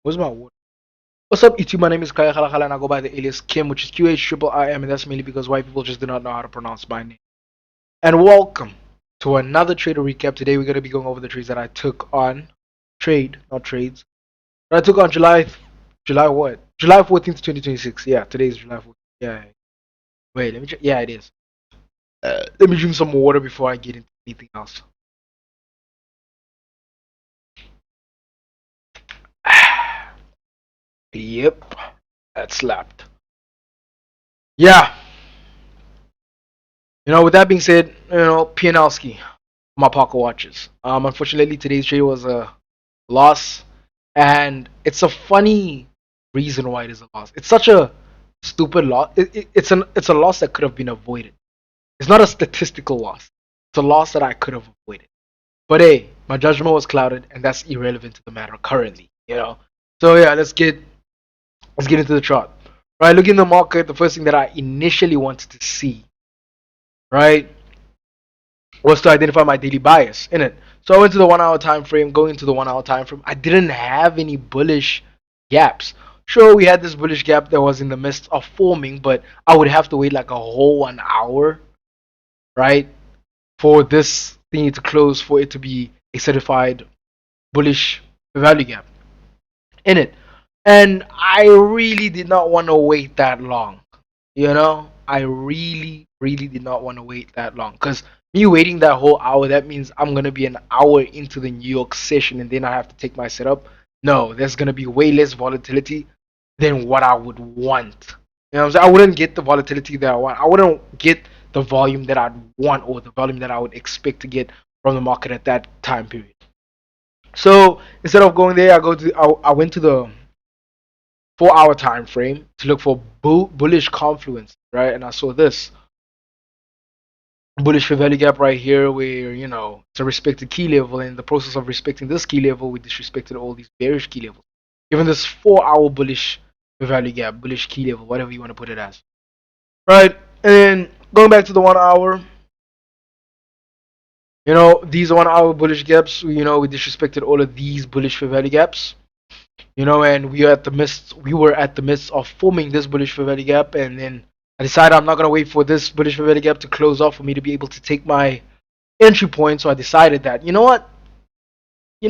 Where's my water? What's up, YouTube? My name is Kaya Khala Khala and I go by the alias Kim, which is QH IIM, and that's mainly because white people just do not know how to pronounce my name. And welcome to another trader recap. Today we're going to be going over the trades that I took on not trades. That I took on July what? July 14th, 2026. Yeah, today is July 14th. Yeah. Wait, let me check. Yeah, it is. Let me drink some water before I get into anything else. Yep, that slapped. Yeah, with that being said, Pianowski, my pocket watches. Unfortunately, today's trade was a loss, and it's a funny reason why it is a loss. It's such a stupid loss. It's a loss that could have been avoided. It's not a statistical loss. It's a loss that I could have avoided. But hey, my judgment was clouded, and that's irrelevant to the matter currently. So yeah, let's get into the chart. Right, looking at the market, the first thing that I initially wanted to see, right, was to identify my daily bias in it. So I went to the 1 hour time frame. Going into the 1 hour time frame, I didn't have any bullish gaps. Sure, we had this bullish gap that was in the midst of forming, but I would have to wait like a whole 1 hour, right, for this thing to close for it to be a certified bullish value gap in it. And I really did not want to wait that long. I really, really did not want to wait that long because me waiting that whole hour, that means I'm going to be an hour into the New York session and then I have to take my setup. No, there's going to be way less volatility than what I would want. You know what I'm saying? I wouldn't get the volatility that I want. I wouldn't get the volume that I'd want or the volume that I would expect to get from the market at that time period. So instead of going there, I went to the 4 hour time frame to look for bullish confluence, right? And I saw this bullish fair value gap right here, where it's a respected key level. And in the process of respecting this key level, we disrespected all these bearish key levels. Given this 4 hour bullish fair value gap, bullish key level, whatever you want to put it as, right? And going back to the 1 hour, these 1 hour bullish gaps, we disrespected all of these bullish fair value gaps. And we were at the midst of forming this bullish fair value gap, and then I decided I'm not gonna wait for this bullish fair value gap to close off for me to be able to take my entry point. So I decided that you know what, I'm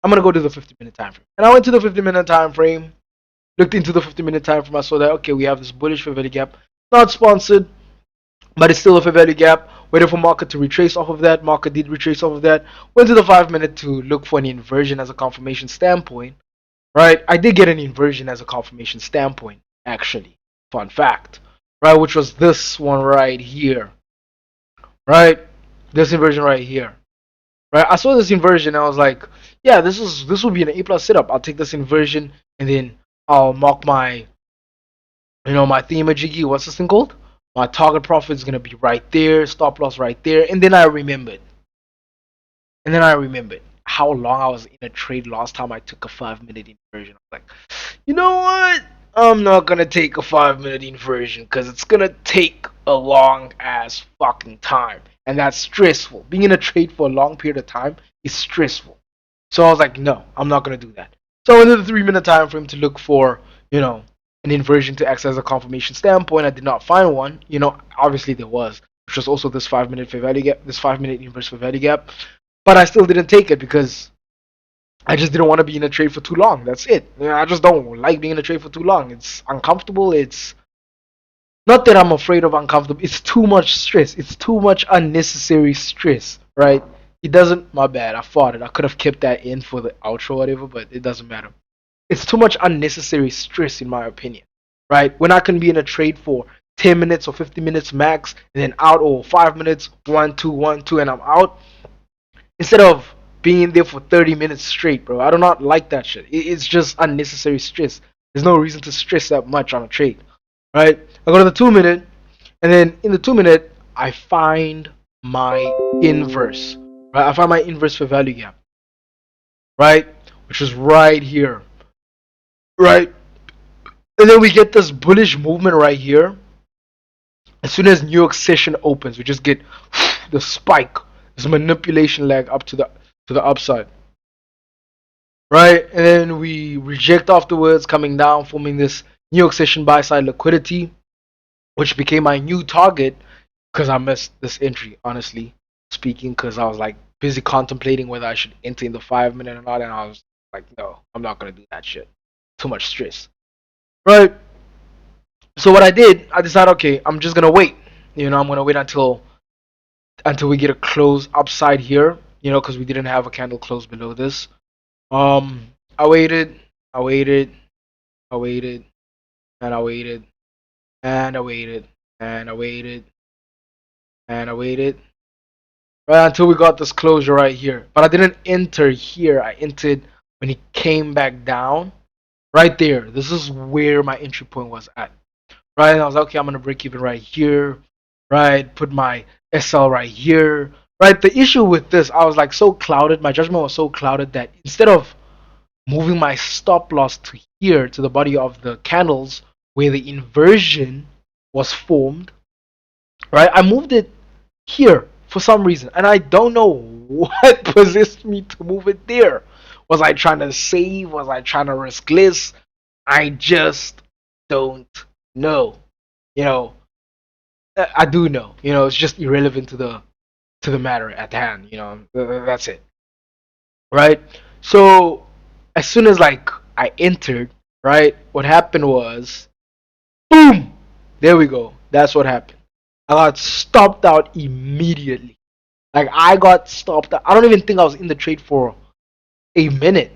gonna go to the 50-minute time frame, and I went to the 50-minute time frame, looked into the 50-minute time frame. I saw that okay, we have this bullish fair value gap, not sponsored, but it's still a fair value gap. Waited for market to retrace off of that. Market did retrace off of that. Went to the 5-minute to look for an inversion as a confirmation standpoint. Right, I did get an inversion as a confirmation standpoint, actually. Fun fact, right, which was this one right here, right? This inversion right here, right? I saw this inversion and I was like, yeah, this will be an A plus setup. I'll take this inversion and then I'll mark my, my thingamajiggy. What's this thing called? My target profit is gonna be right there, stop loss right there, and then I remembered. How long I was in a trade last time I took a 5-minute inversion. I was like, you know what? I'm not gonna take a 5-minute inversion because it's gonna take a long ass fucking time. And that's stressful. Being in a trade for a long period of time is stressful. So I was like, no, I'm not gonna do that. So I went to the 3-minute time frame to look for, an inversion to act as a confirmation standpoint. I did not find one. Obviously there was, which was also this 5-minute fair value gap, this 5-minute inverse fair value gap. But I still didn't take it because I just didn't want to be in a trade for too long. That's it. I just don't like being in a trade for too long. It's uncomfortable. It's not that I'm afraid of uncomfortable. It's too much stress. It's too much unnecessary stress, right? It doesn't. My bad. I fought it. I could have kept that in for the outro or whatever, but it doesn't matter. It's too much unnecessary stress, in my opinion, right? When I can be in a trade for 10 minutes or 50 minutes max, and then out, or 5 minutes, 1 2 1 2, and I'm out, instead of being in there for 30 minutes straight, bro. I do not like that shit. It's just unnecessary stress. There's no reason to stress that much on a trade, right? I go to the 2 minute, and then in the 2 minute, I find my inverse, right? I find my inverse for value gap, right? Which is right here, right? And then we get this bullish movement right here. As soon as New York session opens, we just get the spike, this manipulation leg up to the upside. right? And then we reject afterwards, coming down, forming this New York session buy side liquidity, which became my new target because I missed this entry, honestly speaking, because I was like busy contemplating whether I should enter in the 5 minute or not, and I was like, no, I'm not gonna do that shit. Too much stress, right? So what I did, I decided, okay, I'm just gonna wait. I'm gonna wait until we get a close upside here. Because we didn't have a candle close below this. I waited, I waited, I waited, and I waited, and I waited, and I waited, and I waited, right until we got this closure right here. But I didn't enter here. I entered when he came back down, right there. This is where my entry point was at, right? And I was like, okay, I'm gonna break even right here, right? Put my SL right here, right? The issue with this, I was like so clouded. My judgment was so clouded that instead of moving my stop loss to here, to the body of the candles where the inversion was formed, right? I moved it here for some reason, and I don't know what possessed me to move it there. Was I trying to save? Was I trying to risk less? I just don't know. You know, I do know. It's just irrelevant to the matter at hand. That's it, right? So as soon as like I entered, right, what happened was, boom, there we go. That's what happened. I got stopped out immediately. Like I got stopped out. I don't even think I was in the trade for a minute.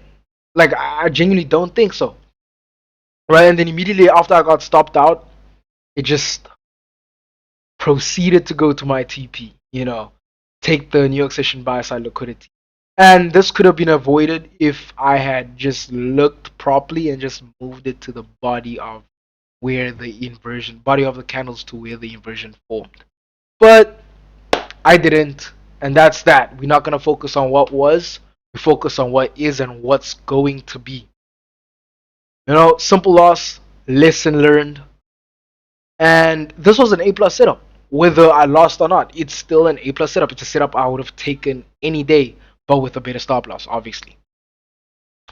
Like I genuinely don't think so. Right, and then immediately after I got stopped out, it just proceeded to go to my TP. Take the New York session buy side liquidity. And this could have been avoided if I had just looked properly and just moved it to the body of where the inversion, body of the candles to where the inversion formed. But I didn't, and that's that. We're not gonna focus on what was. We focus on what is and what's going to be. Simple loss, lesson learned, and this was an A plus setup. Whether I lost or not, it's still an A plus setup. It's a setup I would have taken any day, but with a better stop loss, obviously,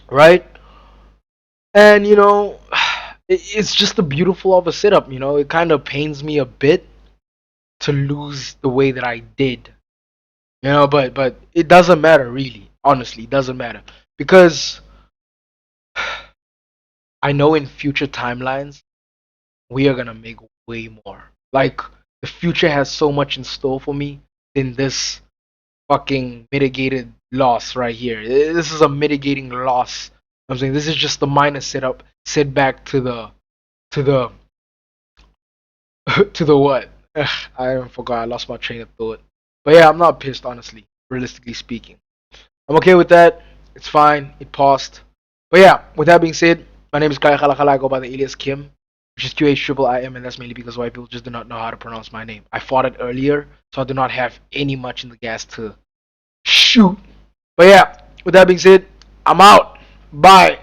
right? And it's just a beautiful of a setup. It kind of pains me a bit to lose the way that I did. But it doesn't matter really. Honestly, it doesn't matter because I know in future timelines we are gonna make way more. Like the future has so much in store for me than this fucking mitigated loss right here. This is a mitigating loss. I'm saying this is just the minor setup setback to the to the what? I forgot. I lost my train of thought. But yeah, I'm not pissed honestly. Realistically speaking, I'm okay with that. It's fine. It passed. But yeah, with that being said, my name is Kai Khalakhala. I go by the alias Kim, which is QH and that's mainly because white people just do not know how to pronounce my name. I fought it earlier, so I do not have any much in the gas to shoot. But yeah, with that being said, I'm out. Bye.